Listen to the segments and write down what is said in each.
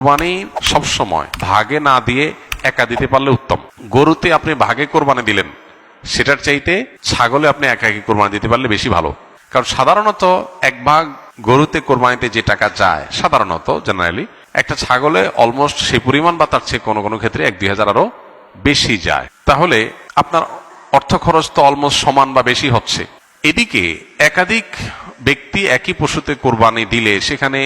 কোরবানি সবসময় ভাগে না দিয়ে একা দিতে পারলে উত্তম। গরুতে আপনি ভাগে কোরবানি দিলেন, সেটার চাইতে ছাগলে আপনি একাকি কোরবানি দিতে পারলে বেশি ভালো। কারণ সাধারণত এক ভাগ গরুতে কোরবানিতে যে টাকা যায়, সাধারণত জেনারেলি একটা ছাগলে অলমোস্ট সেই পরিমাণ বা তার চেয়ে কোনো কোনো ক্ষেত্রে 1-2 হাজার আরো বেশি যায়। তাহলে আপনার অর্থ খরচ তো অলমোস্ট সমান বা বেশি হচ্ছে। এদিকে একাধিক ব্যক্তি একই পশুতে কোরবানি দিলে সেখানে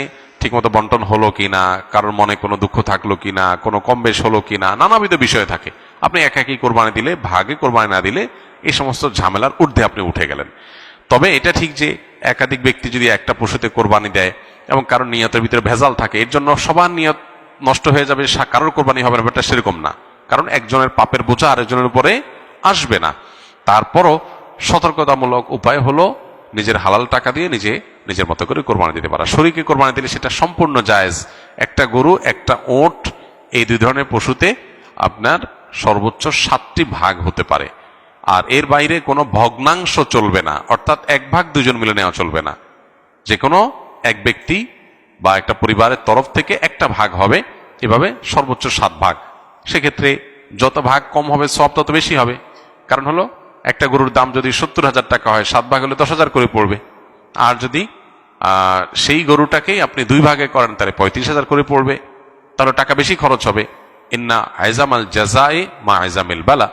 ঠিকমতো বন্টন হলো কিনা, কারোর মনে কোনো দুঃখ থাকলো কিনা, কোনো কম বেশ হলো কিনা, নানাবিধ বিষয় থাকে। আপনি একাকি কোরবানি দিলে, ভাগে কোরবানি না দিলে এই সমস্ত ঝামেলার ঊর্ধ্বে আপনি উঠে গেলেন। তবে এটা ঠিক যে একাধিক ব্যক্তি যদি একটা পশুতে কোরবানি দেয় এবং কারোর নিয়তের ভিতরে ভেজাল থাকে, এর জন্য সবার নিয়ত নষ্ট হয়ে যাবে, কারোর কোরবানি হবে না, ব্যাপারটা সেরকম না। কারণ একজনের পাপের বোঝা আরেকজনের উপরে আসবে না। তারপরও সতর্কতামূলক উপায় হলো নিজের হালাল টাকা দিয়ে নিজের মতো করে কোরবানি দিতে পারা। শরীকে কোরবানি দিলে সেটা সম্পূর্ণ জায়েজ। একটা গরু, একটা ওট, এই দুই ধরনের পশুতে আপনার সর্বোচ্চ 7টি ভাগ হতে পারে। আর এর বাইরে কোনো ভগ্নাংশ চলবে না, অর্থাৎ এক ভাগ দুজন মিলে নেওয়া চলবে না। যে কোনো এক ব্যক্তি বা একটা পরিবারের তরফ থেকে একটা ভাগ হবে, এভাবে সর্বোচ্চ 7 ভাগ। সেক্ষেত্রে যত ভাগ কম হবে সব তত বেশি হবে। কারণ হলো একটা গরুর দাম যদি 70,000 টাকা হয়, 7 ভাগ হলে 10,000 করে পড়বে। আর যদি সেই গরুটাকেই আপনি 2 ভাগে করেন তাহলে 35,000 করে পড়বে, তাহলে টাকা বেশি খরচ হবে। ইন্না আইজামাল জাযাই মা আইজামিল বালা।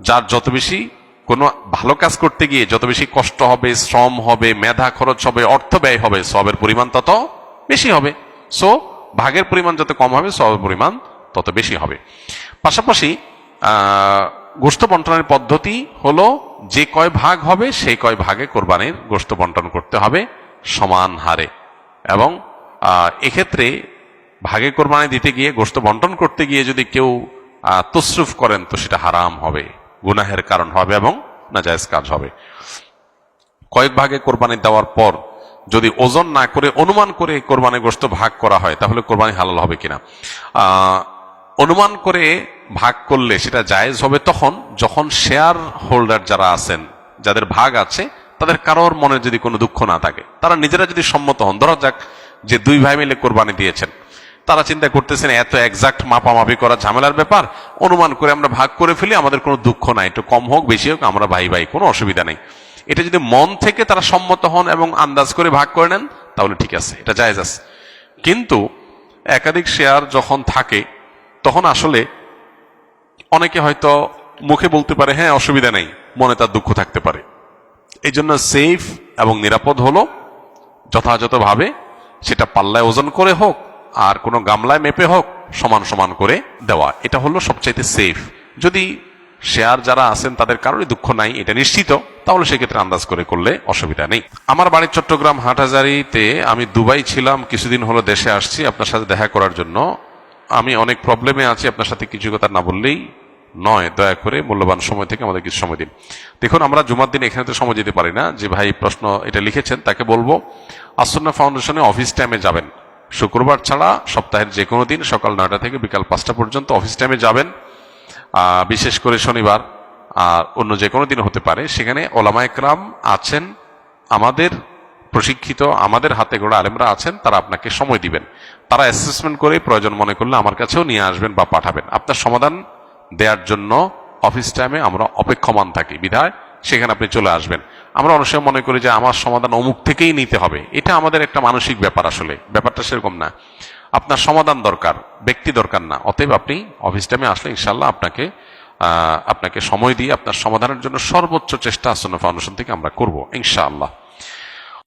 যার যত বেশি কোনো ভালো কাজ করতে গিয়ে যত বেশি কষ্ট হবে, শ্রম হবে, মেধা খরচ হবে, অর্থ ব্যয় হবে, সবের পরিমাণ তত বেশি হবে। সো ভাগের পরিমাণ যত কম হবে সবের পরিমাণ তত বেশি হবে। পাশাপাশি গোশত বন্টনের পদ্ধতি হলো যে কয় ভাগ হবে সেই কয় ভাগে কোরবানির গোশত বন্টন করতে হবে সমান হারে। এবং এক্ষেত্রে ভাগে কোরবানি দিতে গিয়ে, গোশত বন্টন করতে গিয়ে যদি কেউ তসরুফ করেন তো সেটা হারাম হবে, গুনাহের কারণ হবে এবং নাজায়েজ কাজ হবে। কয়েক ভাগে কোরবানি দেওয়ার পর যদি ওজন না করে অনুমান করে কোরবানি গোশত ভাগ করা হয় তাহলে কোরবানি হালাল হবে কিনা। অনুমান করে ভাগ করলে সেটা জায়েজ হবে তখন যখন শেয়ার হোল্ডার যারা আছেন, যাদের ভাগ আছে, তাদের কারোর মনে যদি কোনো দুঃখ না থাকে, তারা নিজেরা যদি সম্মত হন। ধরা যাক যে 2 ভাই মিলে কোরবানি দিয়েছেন, তারা চিন্তা করতেছেন এত এক্সাক্ট মাপামাপি করা ঝামেলার ব্যাপার, অনুমান করে আমরা ভাগ করে ফেলি, আমাদের কোনো দুঃখ নাই, একটু কম হোক বেশি হোক আমরা ভাই ভাই, কোনো অসুবিধা নেই। এটা যদি মন থেকে তারা সম্মত হন এবং আন্দাজ করে ভাগ করে নেন তাহলে ঠিক আছে, এটা জায়েজ আছে। কিন্তু একাধিক শেয়ার যখন থাকে তখন আসলে অনেকে হয়তো মুখে বলতে পারে হ্যাঁ অসুবিধা নেই, মনে তার দুঃখ থাকতে পারে। এই জন্য সেফ এবং নিরাপদ হলো যথাযথভাবে সেটা পাল্লায় ওজন করে হোক আর কোনো গামলায় মেপে হোক সমান সমান করে দেওয়া, এটা হলো সবচাইতে সেফ। যদি শেয়ার যারা আছেন তাদের কারোরই দুঃখ নাই এটা নিশ্চিত, তাহলে সেক্ষেত্রে আন্দাজ করে করলে অসুবিধা নেই। আমার বাড়ি চট্টগ্রাম হাটহাজারীতে, আমি দুবাই ছিলাম, কিছুদিন হলো দেশে আসছি আপনার সাথে দেখা করার জন্য। আমি অনেক প্রবলেমে আছি, আপনার সাথে কিছু কথা না বললেই নয়, দয়া করে মূল্যবান সময় থেকে আমাদের কিছু সময় দিন। দেখুন, আমরা জুমার দিন এখানে তো সময় দিতে পারি না। যে ভাই প্রশ্ন এটা লিখেছেন তাকে বলবো আসন্না ফাউন্ডেশনে অফিস টাইমে যাবেন, শুক্রবার ছাড়া সপ্তাহের যে কোনো দিন সকাল 9টা থেকে বিকাল 5টা পর্যন্ত অফিস টাইমে যাবেন। বিশেষ করে শনিবার আর অন্য যে কোনো দিন হতে পারে। সেখানে ওলামা একরাম আছেন, আমাদের প্রশিক্ষিত, আমাদের হাতে গড়া আলেমরা আছেন, তারা আপনাকে সময় দিবেন। তারা অ্যাসেসমেন্ট করে প্রয়োজন মনে করলে আমার কাছেও নিয়ে আসবেন বা পাঠাবেন। আপনার সমাধান দেওয়ার জন্য অফিস টাইমে আমরা অপেক্ষমান থাকি, বিধায় সেখানে আপনি চলে আসবেন। আমরা অনেক সময় মনে করি যে আমার সমাধান অমুক থেকেই নিতে হবে, এটা আমাদের একটা মানসিক ব্যাপার। আসলে ব্যাপারটা সেরকম না, আপনার সমাধান দরকার, ব্যক্তি দরকার না। অতএব আপনি অফিস টাইমে আসলে ইনশাল্লাহ আপনাকে সময় দিয়ে আপনার সমাধানের জন্য সর্বোচ্চ চেষ্টা আসন্ন ফাউন্ডেশন থেকে আমরা করব ইনশাআল্লাহ।